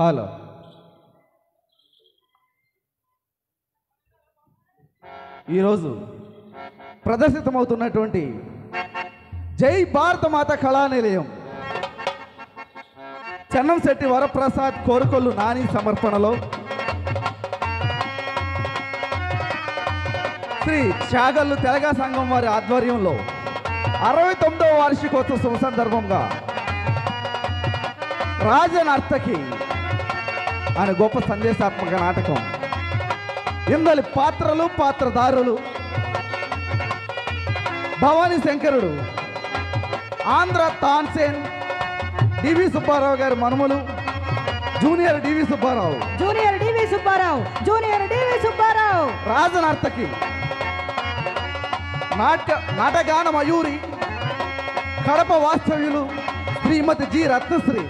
Hello. ఈరోజు ప్రదర్శితమవుతున్నటువంటి జై భారత మాత కళానిలయం చెన్నంశెట్టి వరప్రసాద్ కోరుకొల్లు నాని సమర్పణలో శ్రీ చాగల్లు తెలగా సంఘం వారి ఆధ్వర్యంలో 69వ వార్షికోత్సవం సందర్భంగా రాజనర్తకి అనే గొప్ప సందేశాత్మక నాటకం. ఇందలి పాత్రలు పాత్రధారులు భవానీ శంకరుడు, ఆంధ్ర తాన్సేన్, డివి సుబ్బారావు గారి మనుమలు జూనియర్ డివి సుబ్బారావు, రాజనర్తకి నాటగాన మయూరి, కడప వాస్తవ్యులు శ్రీమతి జి రత్నశ్రీ,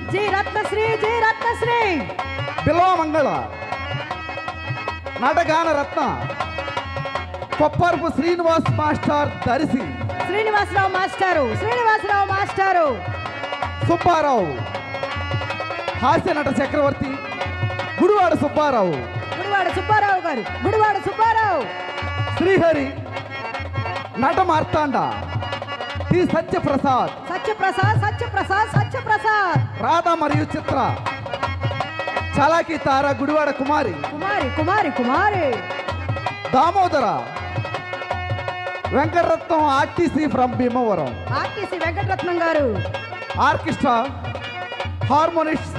బిల్వమంగళ నాటగాన రత్న కొప్పర్పు శ్రీనివాస్ మాస్టర్ దర్శి, శ్రీనివాసరావు మాస్టారు, సుబ్బారావు హాస్య నట చక్రవర్తి, గుడివాడ సుబ్బారావు గారు, శ్రీహరి నట మార్తాండ, టి సత్యప్రసాద్, రాధ మరియు చిత్ర, చలాకి తార గుడివాడ కుమారి, దామోదర వెంకటరత్నం ఆర్టీసీ ఫ్రమ్ భీమవరం, గారు, ఆర్కెస్ట్రా హార్మోనిస్ట్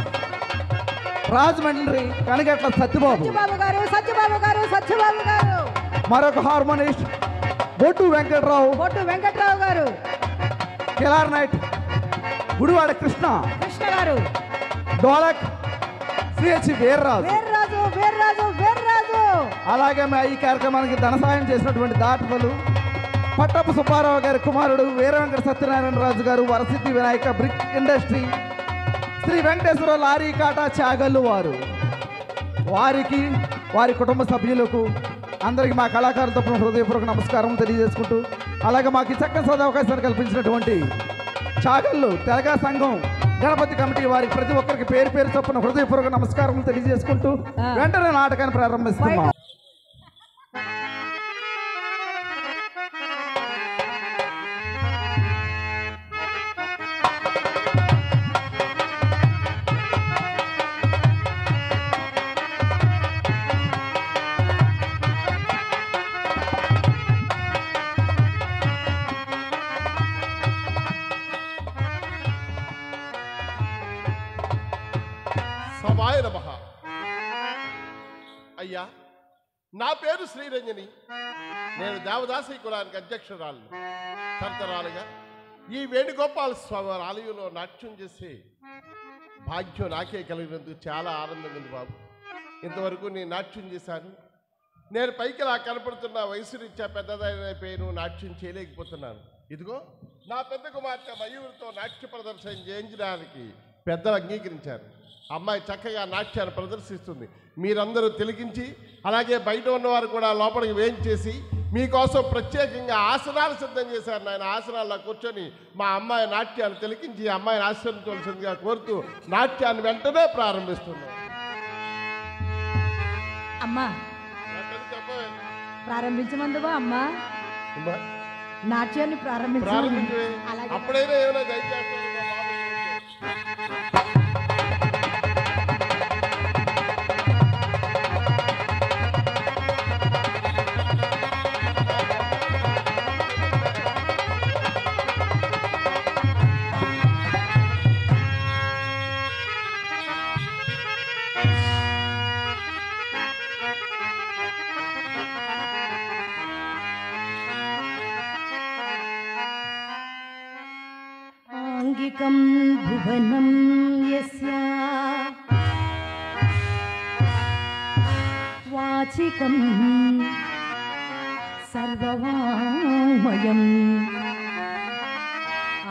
రాజమండ్రి కనగట్ల సత్యబాబు గారు, మరొక హార్మోనిస్ట్ బొట్టు వెంకట్రావు గారు, కిలార్నైట్ గుడివాడ కృష్ణ గారు, డోలక్ సిహెచ్ వీర్రాజు. అలాగే మా ఈ కార్యక్రమానికి ధన సాయం చేసినటువంటి దాతలు పట్టపు సుబ్బారావు గారి కుమారుడు వీర వెంకట సత్యనారాయణ రాజు గారు, Varasiddhi Vinayaka brick industry, Sri Venkateswara lorry కాటా చాగల్లు వారు, వారికి వారి కుటుంబ సభ్యులకు అందరికీ మా కళాకారుల తరపున హృదయపూర్వక నమస్కారం తెలియజేసుకుంటూ, అలాగే మాకు ఈ చక్కని సదవకాశాన్ని కల్పించినటువంటి చాగల్లు తెలగా సంఘం గణపతి కమిటీ వారికి ప్రతి ఒక్కరికి పేరు పేరు చొప్పున హృదయపూర్వక నమస్కారం తెలియజేసుకుంటూ వెంటనే నాటకాన్ని ప్రారంభిస్తున్నాం. అయ్యా, నా పేరు శ్రీరంజని. నేను దేవదాసి కులానికి అధ్యక్షురాలు. తరతరాలుగా ఈ వేణుగోపాల స్వామి వారి ఆలయంలో నాట్యం చేసే భాగ్యం నాకే కలిగినందుకు చాలా ఆనందంగా ఉంది బాబు. ఇంతవరకు నేను నాట్యం చేశాను. నేను పైకి ఇలా కనపడుతున్న వయసురీత్యా పెద్దదైపోయాను, నాట్యం చేయలేకపోతున్నాను. ఇదిగో నా పెద్ద కుమార్తె మయూరితో నాట్య ప్రదర్శన చేయించడానికి పెద్దలు అంగీకరించారు. అమ్మాయి చక్కగా నాట్యాన్ని ప్రదర్శిస్తుంది. మీరందరూ తిలకించి, అలాగే బయట ఉన్నవారు కూడా లోపలికి వేయించేసి మీకోసం ప్రత్యేకంగా ఆసనాలు సిద్ధం చేశారు. నాయన ఆసనాల్లో కూర్చొని మా అమ్మాయి నాట్యాన్ని తిలకించి అమ్మాయిని ఆశీర్వదించవలసిందిగా కోరుతూ నాట్యాన్ని వెంటనే ప్రారంభిస్తున్నాం. అమ్మా ప్రారంభించమందువా? అమ్మా నాట్యాన్ని ప్రారంభించే అప్పుడైనా ఏమైనా దయచేస్తాను. ఆంగికం భువనం యస్యా వాచికం సర్వవామయం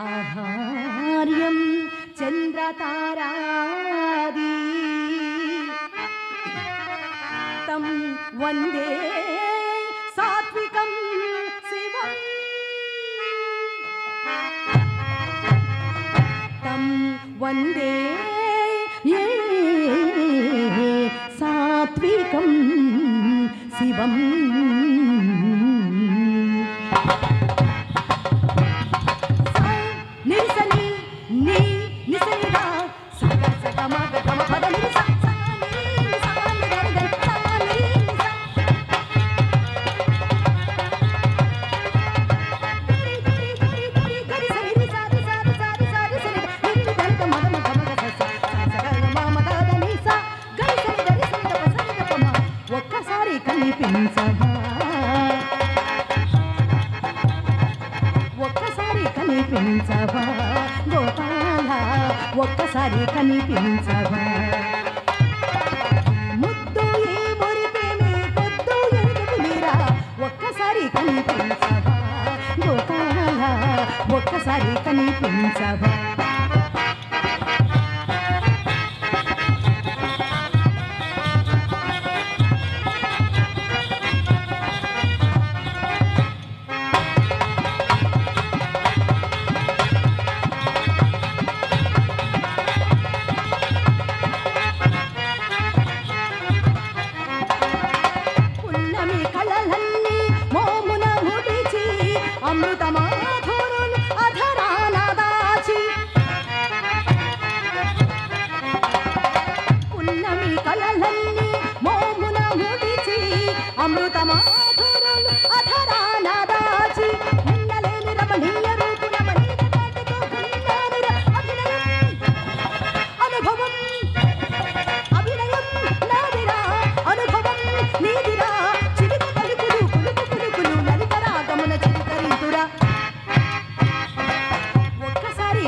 ఆహార్యం చంద్రతారాది తం వందే సాత్వికం శివం తం వందే శివం నిసని నీ నిసనిదా సగ సగ మగ గమ పద నిస ఒక్కసారి కనిపించవా ఒక్కసారి కనిపించవా గోపాల ఒక్కసారి కనిపించవా ముద్దు ఈ మురిపేమి పొద్దు ఎరుగులిరా ఒక్కసారి కనిపించవా గోపాల ఒక్కసారి కనిపించవా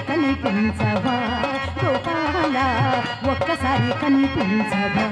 కనిపించవా గోపాల ఒక్కసారి కనిపించవా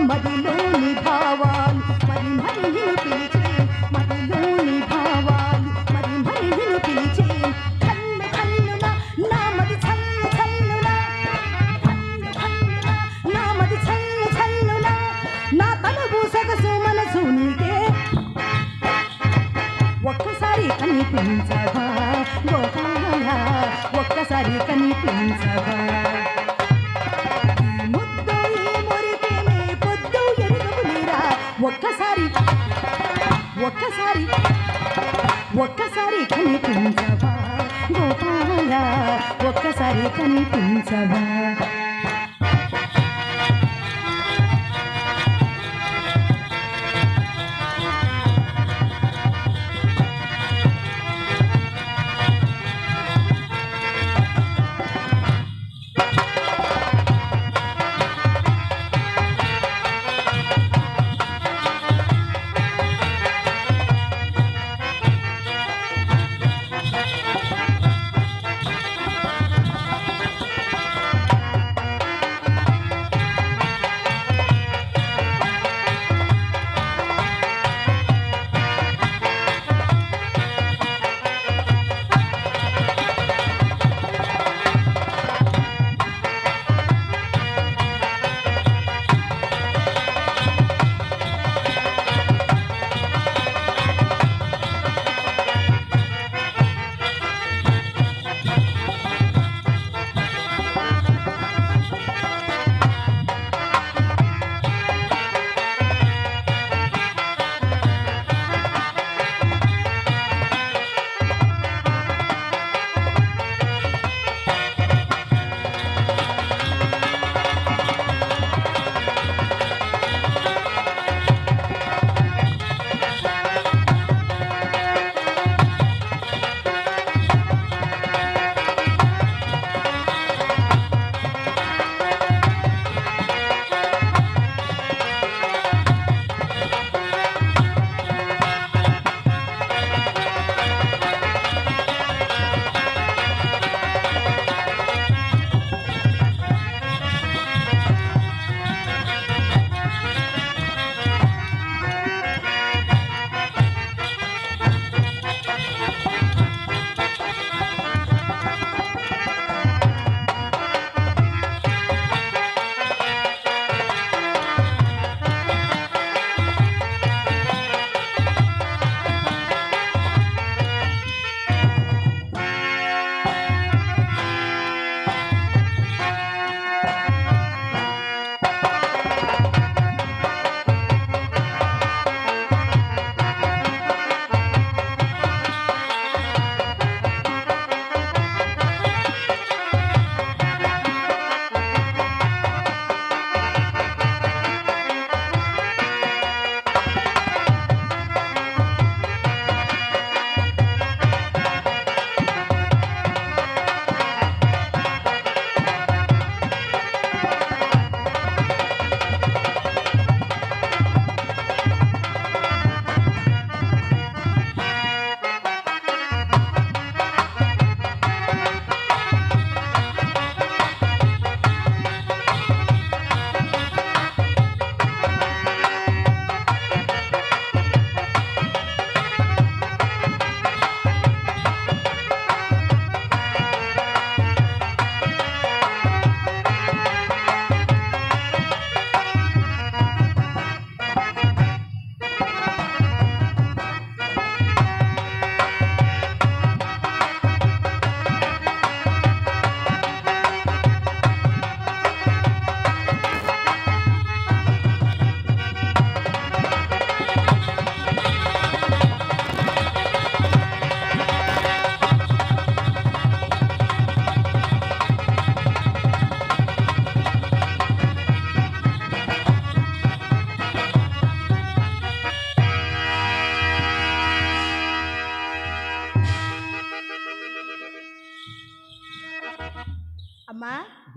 మదిలోని భావాలు మరి మరి నిన్ను పిలిచే మదిలోని భావాలు మరి మరి నిన్ను పిలిచే కన్ను కన్నున నా మది చల్లు చల్లున కన్ను కన్నున నా మది చల్లు చల్లున నా తనువు సొగసు మనసు నీకే ఒక్కసారి కనిపించవా గోపాల ఒక్కసారి కనిపించవా ఒక్కసారి ఒక్కసారి ఒక్కసారి కనిపించవా గోపాల ఒక్కసారి కనిపించవా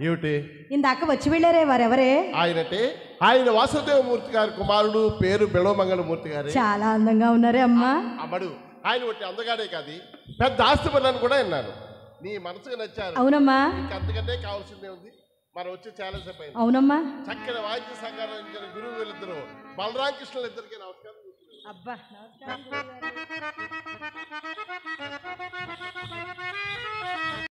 ఏమిటి? ఇందాక వచ్చి వెళ్ళారే వారెవరే? ఆయన వాసుదేవమూర్తి గారి కుమారుడు, పేరు బిళవమంగళమూర్తి గారు. చాలా అందంగా ఉన్నారే అమ్మా. అమ్మడు ఆయన ఒకటి అందగానే కాదు, పెద్ద ఆస్తి పనులను కూడా విన్నాను. నీ మనసుకు నచ్చారు. అవునమ్మా. అంతకంటే కావాల్సిందే ఉంది. మనం వచ్చి చాలా సేపు అయింది. అవునమ్మా. చక్కని వాద్య సంఘాలు గురువు వీళ్ళిద్దరు బలరామ కృష్ణులు ఇద్దరికి నమస్కారం. అబ్బా నమస్కారం.